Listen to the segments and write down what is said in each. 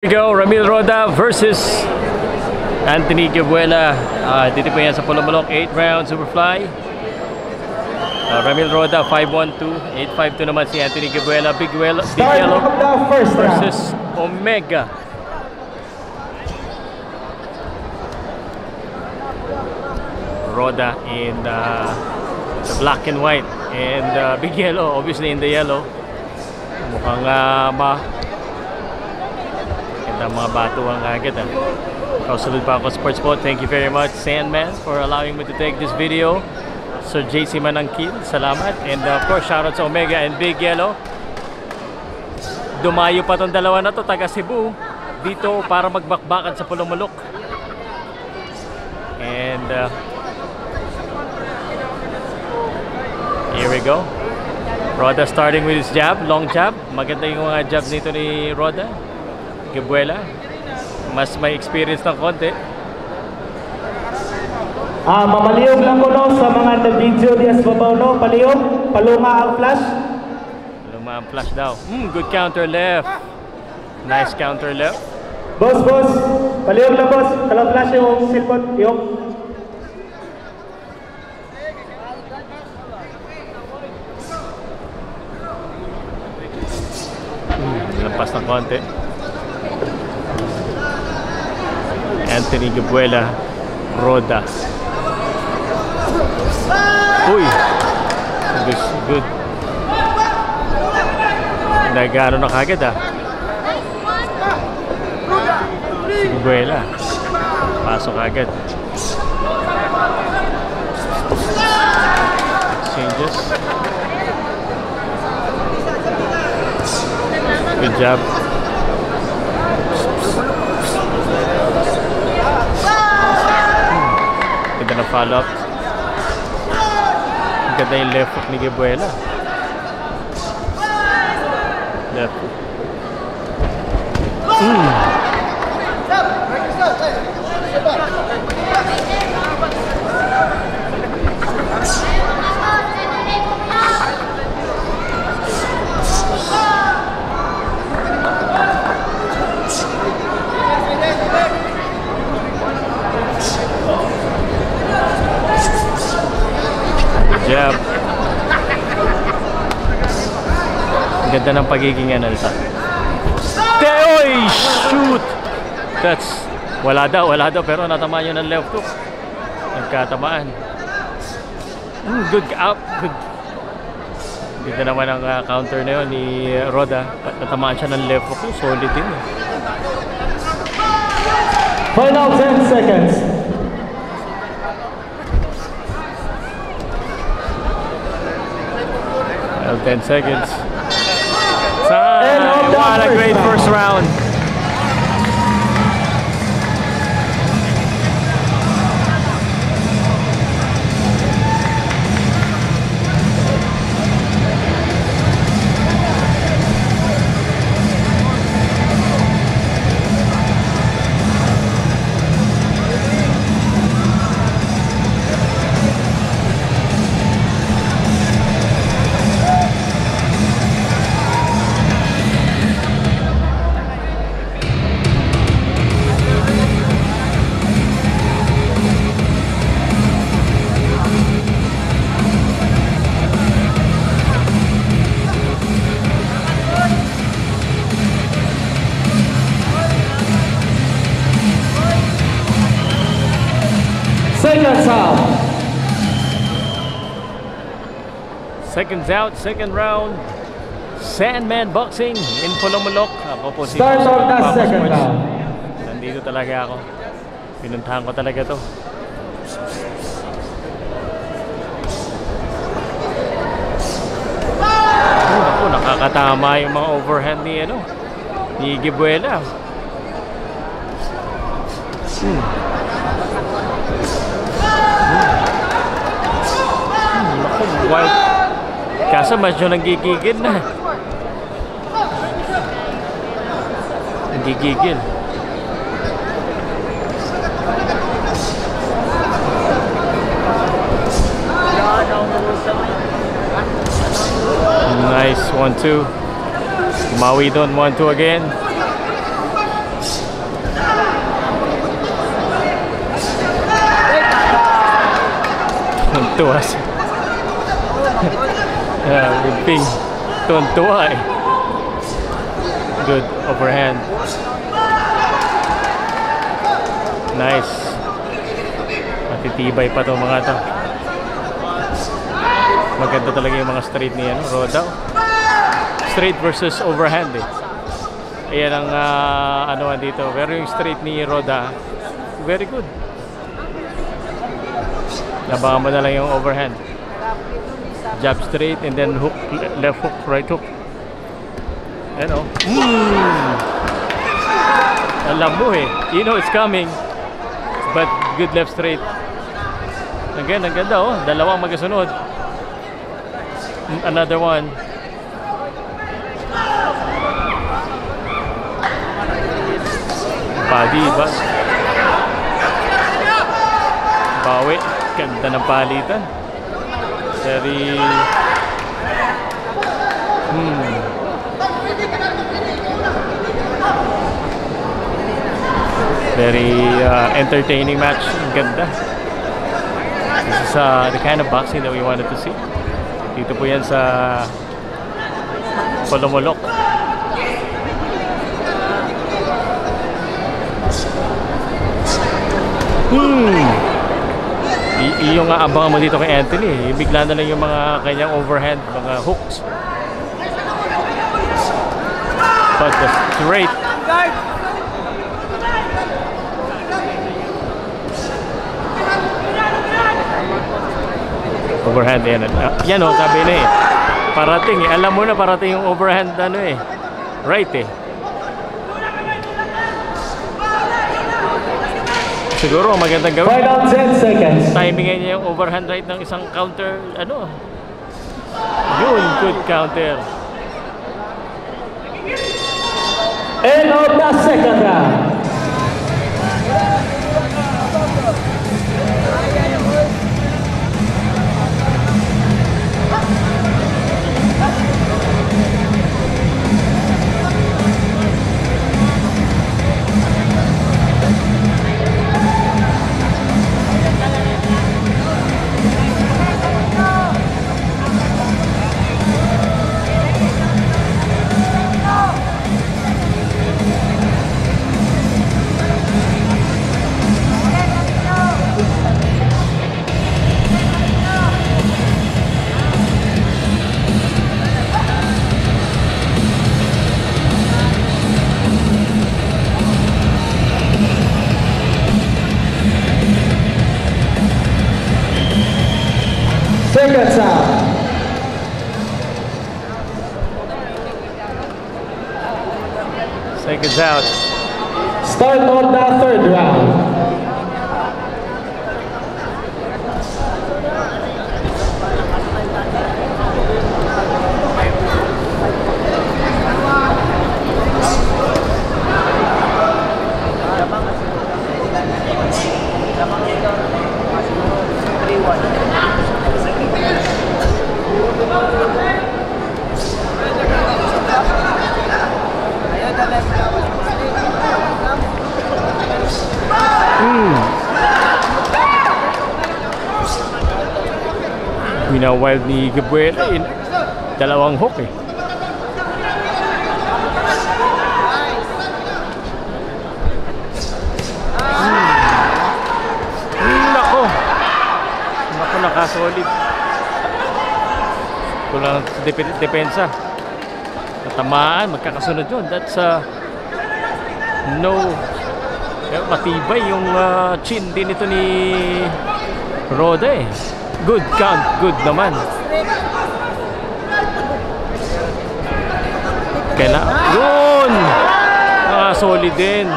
Here we go, Ramil Roda versus Anthony Gabuela. Dito po yan sa Polomalok, 8 round Superfly. Ramil Roda 5-1-2, 8-5-2 naman si Anthony Gabuela. Big Yellow versus Omega. Roda in the black and white, and Big Yellow obviously in the yellow. Mukhang mga bato ang agad. Kausulod pa ako Sports Po. Thank you very much Sandman for allowing me to take this video. Sir JC Manangkil, salamat. And of course shoutout sa Omega and Big Yellow. Dumayo pa tong dalawa na to, taga Cebu dito para magbakbakan sa Polomalok. And here we go. Roda starting with his jab, long jab. Maganda yung mga jab nito ni Roda. Gabuela, mas may experience ng konti. Mamaliyog lang ko no sa mga nag-video dias babaw no, paliyog, palunga ang flash. Palunga ang flash daw. Good counter left. Nice counter left. Boss, paliyog lang boss. Kalau flash yung cellphone, yung. Lampas ng konti. Anthony Gabuela, Roda. Uy! Good. Nagano na kagad si Gabuela. Pasok agad. Exchanges. Good job. Ganda na follow up. Ganda yung left hook ni Gabuela. Left hook. Jab. Ganda ng pagiging nito. Oy! Shoot! That's wala daw pero natamaan yun ng left hook. Nagkatamaan. Good up. Good. Ganda naman ang counter na yun ni Roda. Natamaan siya ng left hook. Solid din. Final 10 seconds. 10 seconds. What a great first round. Seconds out, second round. Sandman Boxing in Polomalok. Ako po si Start of the second round. Nandito talaga ako. Pinuntahan ko talaga to. Ako, nakakatama yung mga overhand ni Gabuela. Wild. Kaso medyo nagigigil na. Nagigigil. Nice 1-2. Maui doon 1-2 again. Tuwan-tuwa siya. Yung ping. Tuwan-tuwa eh. Good overhand. Nice. Matitibay pa to mga to. Maganda talaga yung mga straight ni Roda. Straight versus overhand eh. Ayan ang ano dito. Pero yung straight ni Roda, very good. Nabangan mo na lang yung overhand. Jab straight and then hook, left hook, right hook. Ayan o. Alam mo eh. You know it's coming. But good left straight. Again, ang ganda oh. Dalawang magkasunod. Another one. Body ba? Bawi. Ganda ng palitan. Very very entertaining match. Ang ganda. This is the kind of boxing that we wanted to see. Dito po yan sa Polomolok. Yung aabangan mo dito kay Anthony, bigla na lang yung mga kanyang overhand, mga hooks. But the straight. Overhand yan. Yan o, sabi na eh. Parating eh. Alam mo na parating yung overhand ano eh. Right eh. Siguro magandang gawin. Final 10 seconds. Timingin niya yung overhand right ng isang counter. Ano? Yun, good counter. End of the second round. Seconds out. Seconds out. Start on the third round. Wina-wild ni Gabriela in dalawang hook eh. Nako. Nako, nakasolid. Kulang depensa. Natamaan, magkakasunod yun. That's no. Matibay yung chin din ito ni Roda eh. Good count, good naman. Yun! Solid din.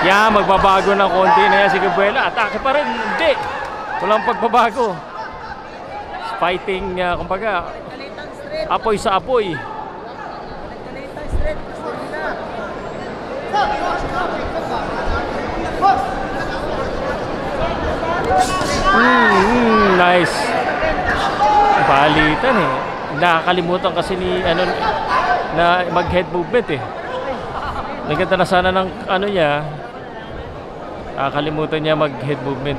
Yan, magbabago ng konti na yan si Gabriela. Atake pa rin. Hindi. Walang pagbabago. Fighting, kumbaga, apoy sa apoy. Nice. Palitan eh. Nakakalimutan kasi ni na mag-head movement eh. Naganda na sana ng niya. Nakakalimutan niya mag-head movement.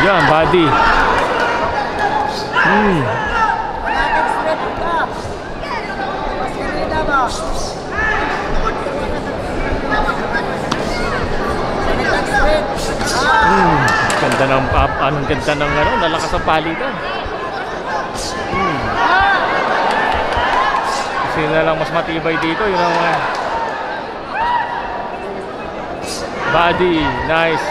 Yan, body. Ganda ng anong ganda ng ano, nalakas ang palitan. Sino na lang mas matibay dito, yun ang body, nice.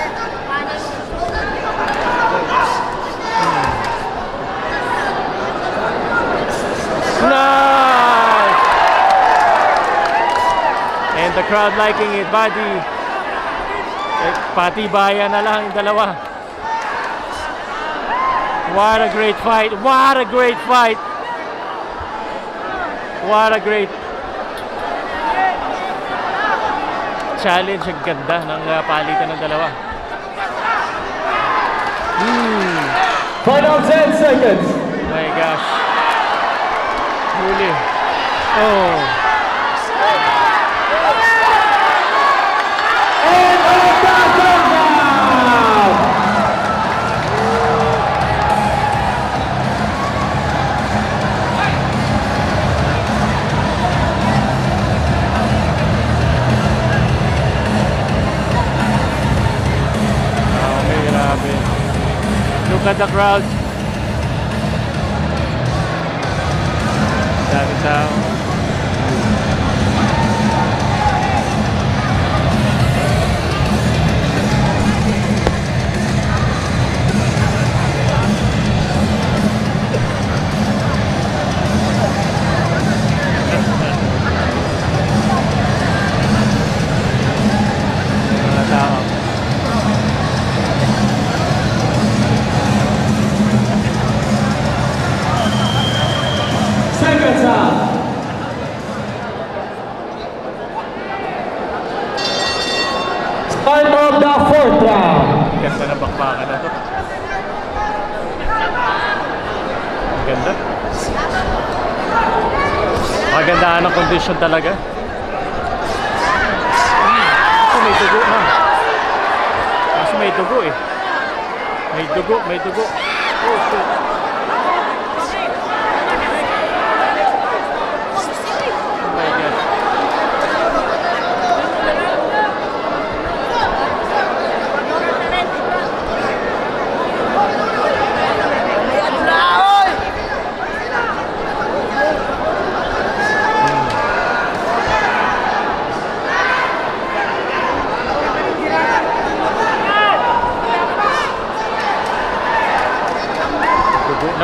Nice! And the crowd liking it, body. Patibayan na lang yung dalawa. What a great fight! What a great fight! What a great challenge. Ang ganda ng palitan ng dalawa. Final 10 seconds. Oh my gosh. Huli. Oh. And on the countdown. Grabe. Look at the crowd. Dami tao. Mga tao. Seconds up. Start of the 4th round. Ganda ng bakbakan na to. Ganda. Magandaan ang kondisyon talaga. Kaso may dugo na. Kaso may dugo eh. May dugo, may dugo. Oh shit. Oh my God.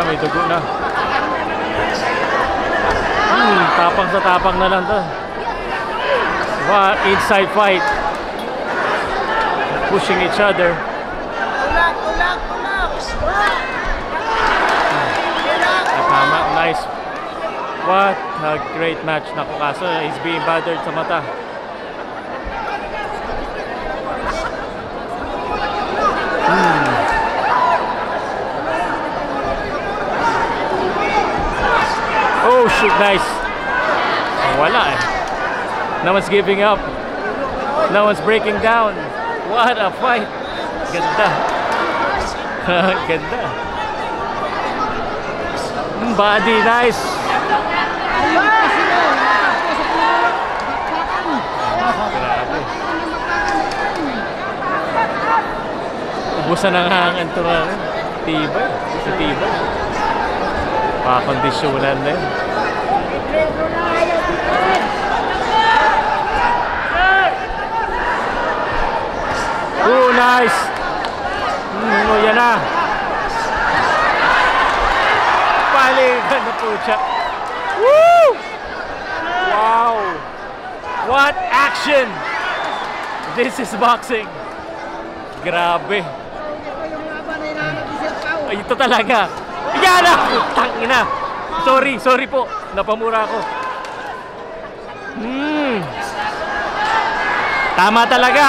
May dugo na. Tapang sa tapang na lang to. What inside fight. Pushing each other. Tama, nice. What a great match. Naku, kaso he's being bothered sa mata. Oh shoot, nice. Wala eh. No one's giving up. No one's breaking down. What a fight. Ganda. Ganda. Body, nice. Grabe. Ubusan ng hangin ito na rin. Tibay. Sa tibay. Pakondisyonan na yun. Oh, nice! Oh, yan na. Paligan na po siya. Woo! Wow! What action! This is boxing. Grabe. Ay, ito talaga. Yan na! Putang ina! Sorry po. Napamura ako. Tama talaga.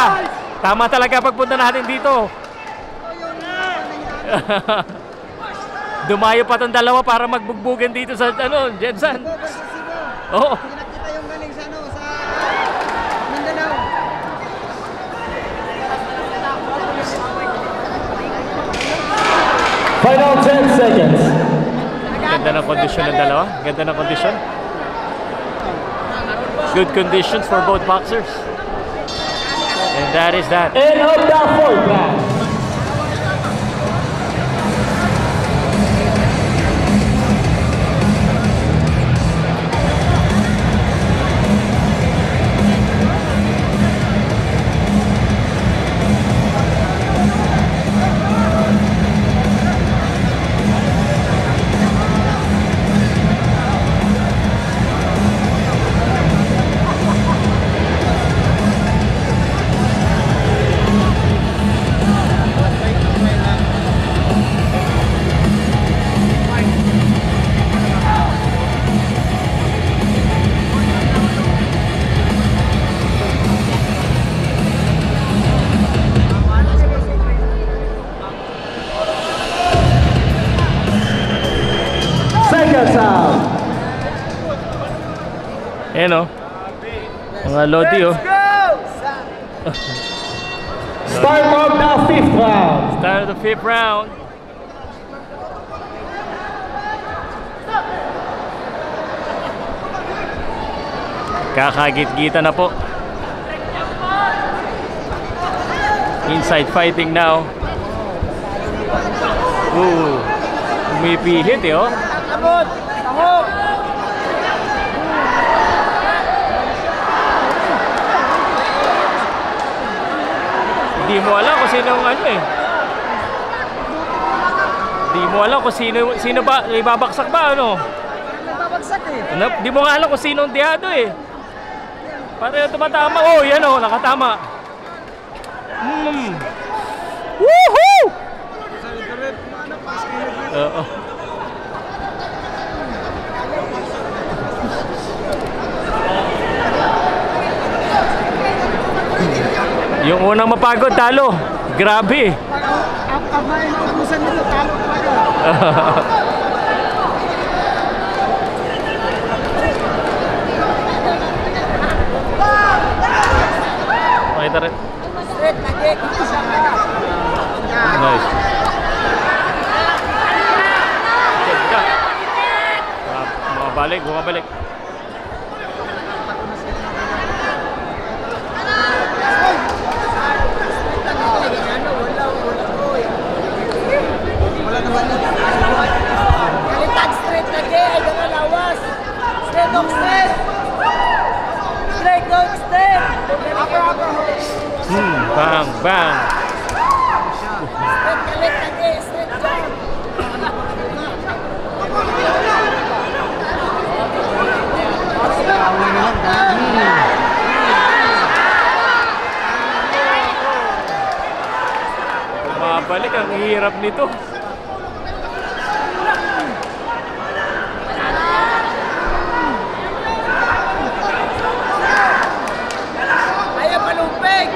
Tama talaga pagpunta natin dito. Dumayo pa tong dalawa para magbugbugan dito sa ano, Jensen. Oo. Pinakita yung galing sa ano, sa Mindanao. Final 10 seconds. Ganda ng kondisyon ng dalawa. Ganda ng kondisyon. Good conditions for both boxers. And that is that. End of the fourth round. Ayan o. Mga Lodi o. Start of the fifth round. Start of the fifth round. Kakagit-gita na po. Inside fighting now. Ooh. Umipihit eh oh. Abot! Taho! Hindi mo alam kung sino ang ano eh. Hindi mo alam kung sino ba, ibabaksak ba ano? Nagbabagsak eh. Hindi mo nga alam kung sino ang tiyado eh. Para tumatama. Oh, yan oh, nakatama. Woohoo! Oo. Yung unang mapagod, talo. Grabe. Ang may naubusan nito, talo talaga. Pakita rin. Straight, lagi. Isa ka. Nice. Ganda. Bumabalik, bumabalik. Kalitag straight lagi. Ay, gano'n lawas. Straight dog straight. Straight dog straight. Bang, bang. Straight kalit lagi. Straight jump. Bumabalik, ang hirap nito. Ayaw palumpig.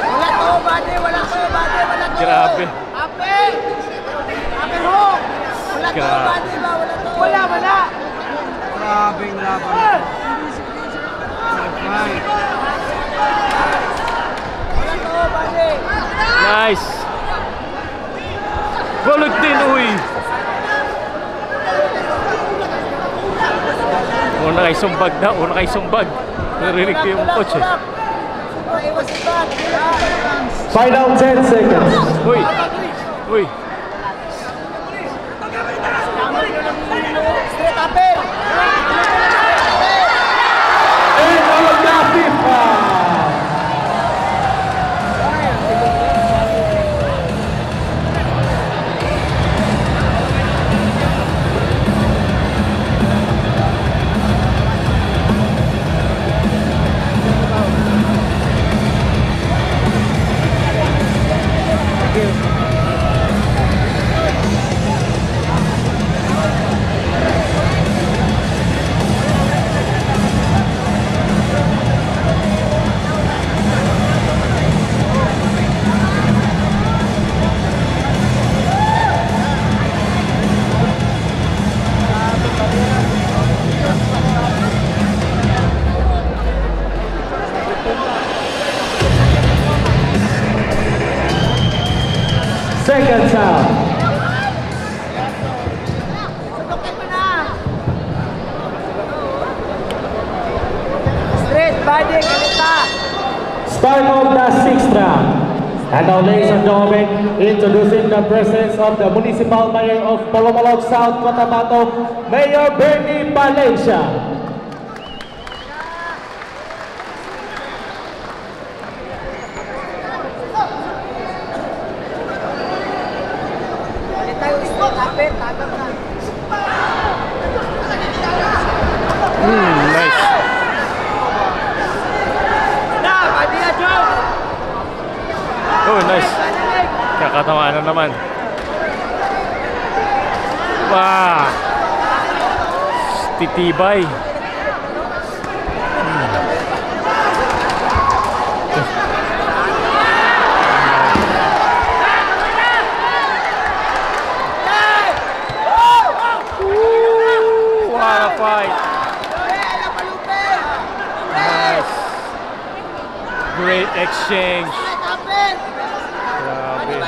Wala to, body. Wala to, body. Wala to. Grabe. Ape! Ape ho! Wala to, Grabe. body ba? Wala to. Wala, wala. Grabing laban. Wala to, body. Nice. Balik din, uy. Una kay sumbag na, una kay sumbag. Narinig ko yung coach eh. Iwas si Bat. Final 10 seconds. Uy. Uy. Straight ape! End of the fifth round. Seconds out. Sundukin mo na. Straight body, kalita. Start of the 6th round. And now, ladies and gentlemen, introducing the presence of the Municipal Mayor of Malolos South Cotabato, Mayor Bernie Valencia. Balik tayo, straight kapit, tagap na. Nice. Na, body na, Joe. Oh, nice. Kakatamaan na naman. Wow. Titibay. What a fight. Nice. Great exchange. Grabe.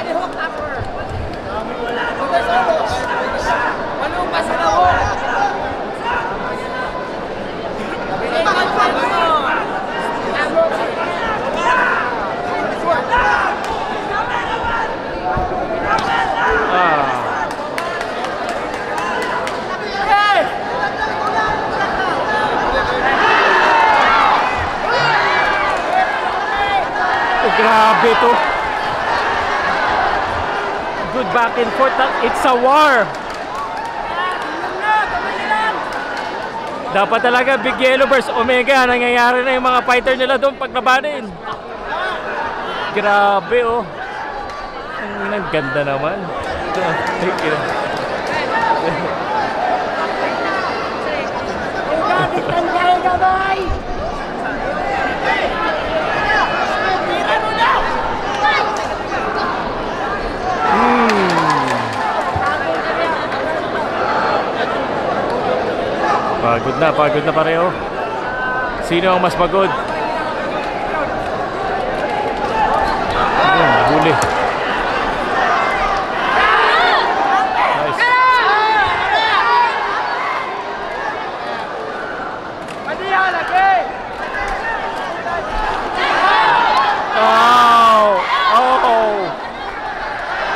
Grabe to. Good back and forth. It's a war. Dapat talaga Big Yellow versus Omega. Nangyayari na yung mga fighter nila doon paglabanin. Grabe oh. Ang ganda naman. Pagod na pareho. Sino ang mas pagod? Huli. Nice.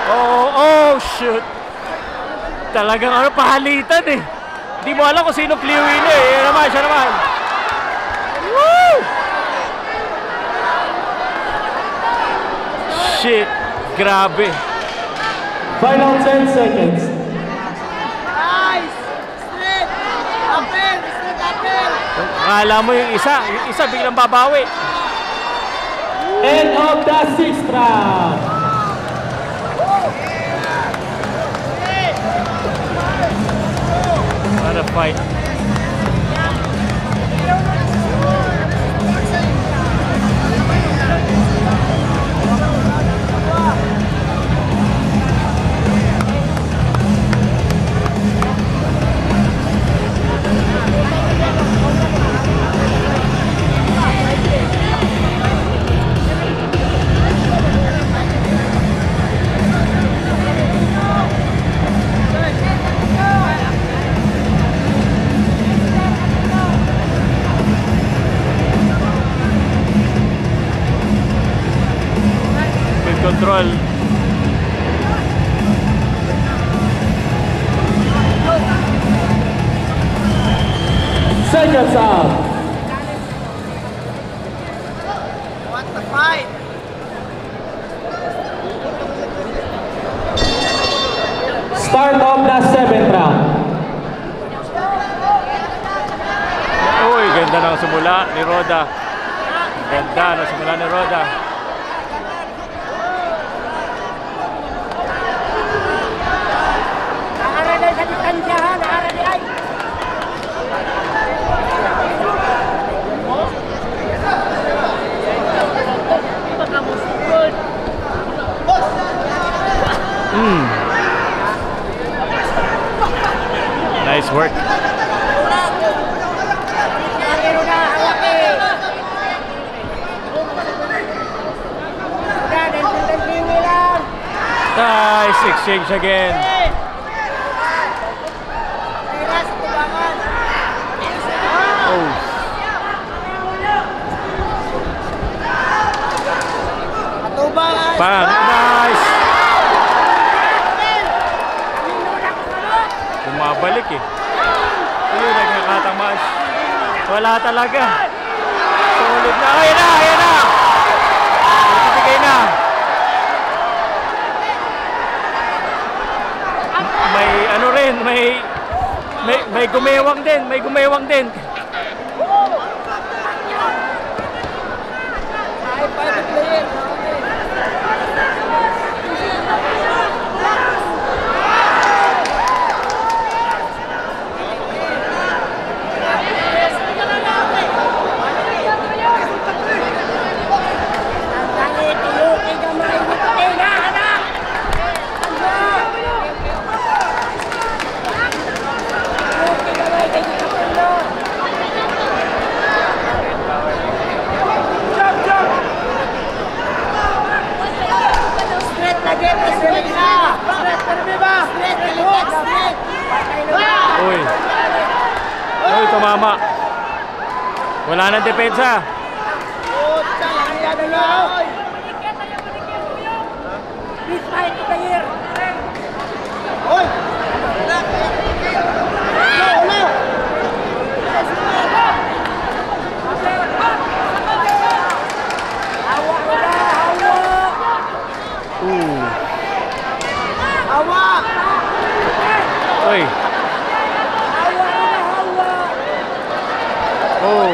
Oh, shoot. Talagang ano, pahalitan eh. Di mo alam kung sino clear winner eh. Yan naman, siya naman. Woo! Shit. Grabe. Final 10 seconds. Nice! Straight! Apel! Straight apel! Akala mo yung isa biglang babawi. End of the 6th round. What a fight. Control. Seconds out. What the fight? Start of the 7th round. Uy, ganda ng simula ni Roda. Ganda ng simula ni Roda. Nice work. Nice. exchange again. Tira sa tubangan. Oh. Tubangan. Bang! Nice! Bumabalik eh. Ayun, nagkakatamas. Wala talaga. Solid na. Ayan na! Ayan na! Nagbibigay na. May ano rin, may gumewang din, may gumewang din. Ay, paano player? Uy. Uy, tumama. Wala nang depensa. Uy. Oh.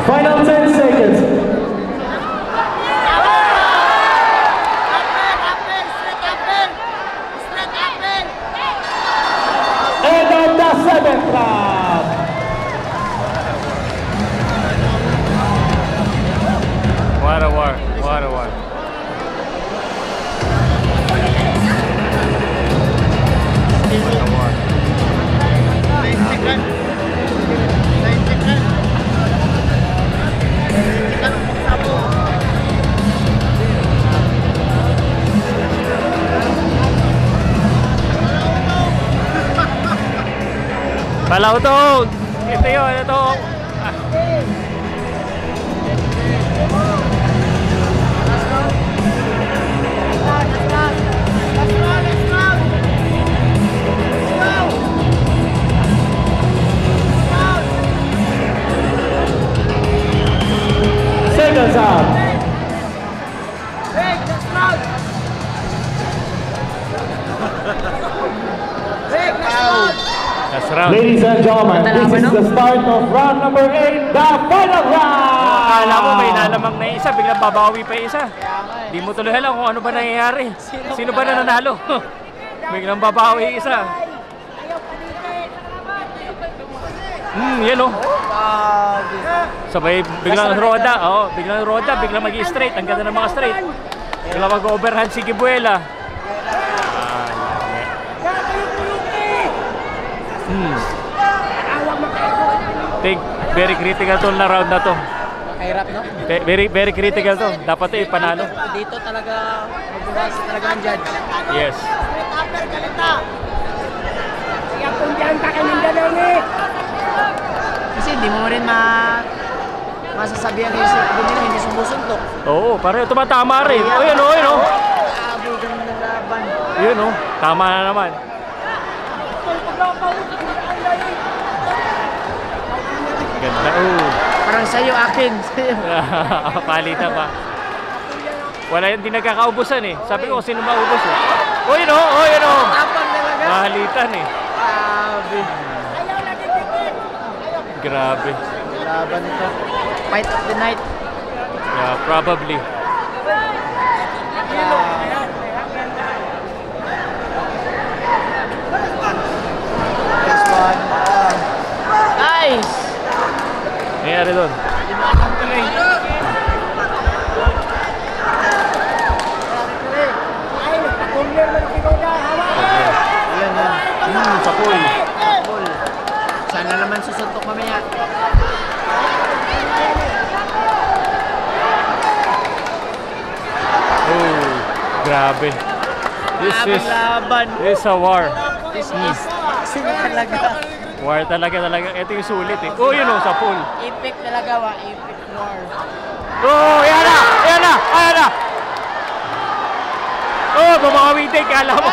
Final 10 seconds. End of the 7th round. What a war. What a war. What a war. Palautog! Ito yun, ito. Seconds out. Last round. Ladies and gentlemen, this is the start of round number 8, the final round. Akala mo may nalamang na isa, biglang babawi pa yung isa. Di mo tuloy alam kung ano ba nangyayari. Sino ba na nanalo? Biglang babawi yung isa. Yan o. Sabay, biglang roda. Oo, biglang roda, biglang mag-i-straight. Ang ganda ng mga straight. Biglang mag-overhand si Kibuela. Think, very critical to na round na to. Mahirap, no? Very critical to. Dapat ito ipanalo. Dito talaga magbabasa talaga ang judge. Yes. Kaya kung diyan ka kanindalan eh. Kasi hindi mo rin masasabihan kayo sa nila, hindi sumusuntok. Oo, parang tumatama rin. O yun o, yun o. Grabe ganun ng laban. Yun o, tama na naman. Ganda. Parang sa'yo, akin. Palitan pa. Wala yun, di nagkakaubusan eh. Sabi ko kung sino maubos eh. O yun o, o yun o. Tapang talaga. Mahalitan eh. Grabe. Grabe. Laban ito. Fight of the night. Yeah, probably. Nice! Nangyari doon. Ay, nagpa-tumbler mo na kiko na. Hawa! mamaya. Oh, grabe. Grabing laban. This is a war. This is talaga. War talaga. Ito yung sulit eh. Oh, yun oh, sa pool. Epic talaga wa. Epic war. Oh, yan na. Oh, mamawitin. Kala mo.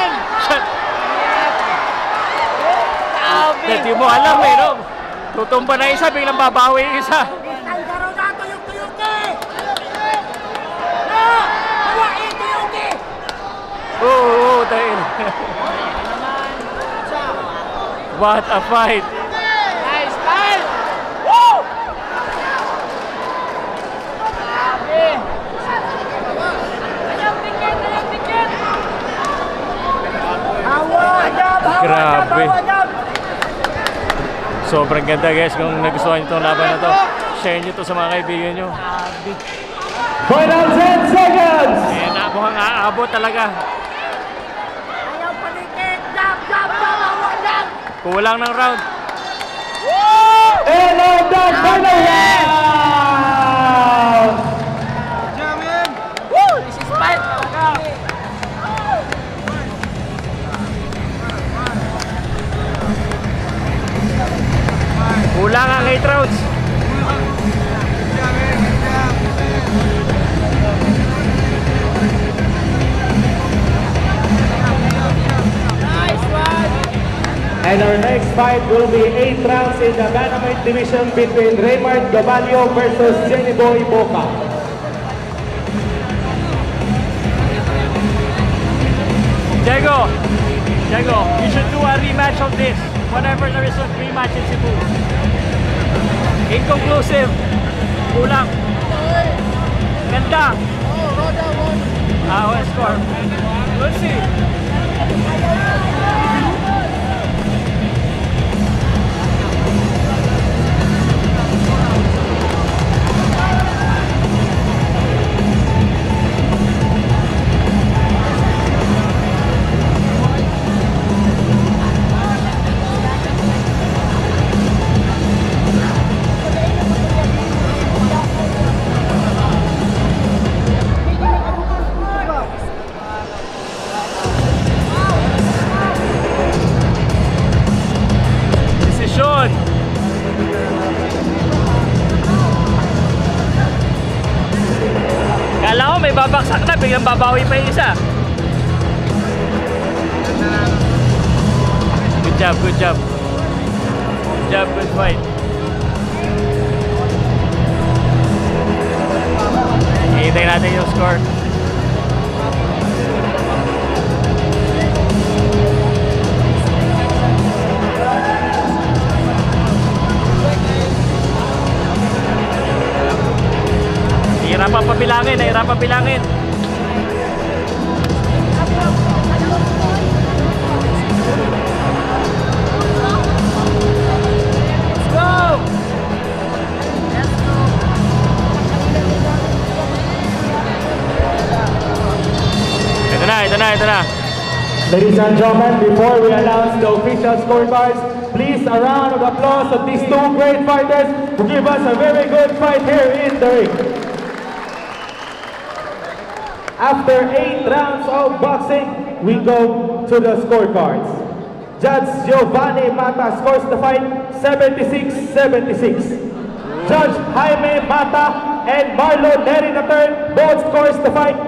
Dati mo alam eh, no? Tutumba na isa, biglang babawi yung isa. Oo, tayo. What a fight! Nice fight! Woo! Grabe! Grabe. Sobrang ganda guys. Kung nagustuhan nyo itong laban na to, share nyo to sa mga kaibigan nyo. Final 10 seconds! Eh, mukhang aabot talaga. Kulang ng round. And on the final round! Jamin! Woo! This is fight talaga. Kulang ang 8 rounds. Nice one! And our next fight will be 8 rounds in the bantamweight division between Raymond Gabalio versus Jenny Boy Boca. Diego, you should do a rematch of this. Whenever there is a rematch in Cebu. Inconclusive. Kulang. Ganda. What score? We'll see. Desisyon. Kala ko may babaksak na, biglang babawi pa yung isa. Good job. Good job, good fight. Hintay natin yung score. Nahirapan bilangin. Let's go! Ito na. Ladies and gentlemen, before we announce the official scorecards, please a round of applause of these two great fighters who give us a very good fight here in the ring. After 8 rounds of boxing, we go to the scorecards. Judge Giovanni Mata scores the fight 76-76. Judge Jaime Mata and Marlon Neri III both scores the fight.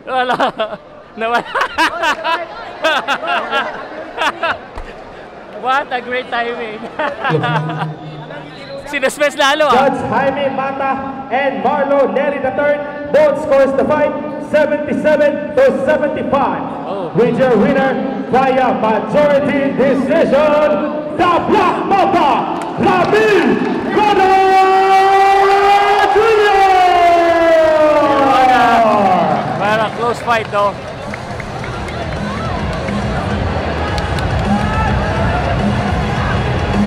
Wala. Nawala. What a great timing. Sinuspense lalo ah. Judge Jaime Mata and Marlon Neri III both scores the fight 77-75. Oh. With your winner via majority decision, the Black Mamba, Ramil Jr. Well, a close fight though.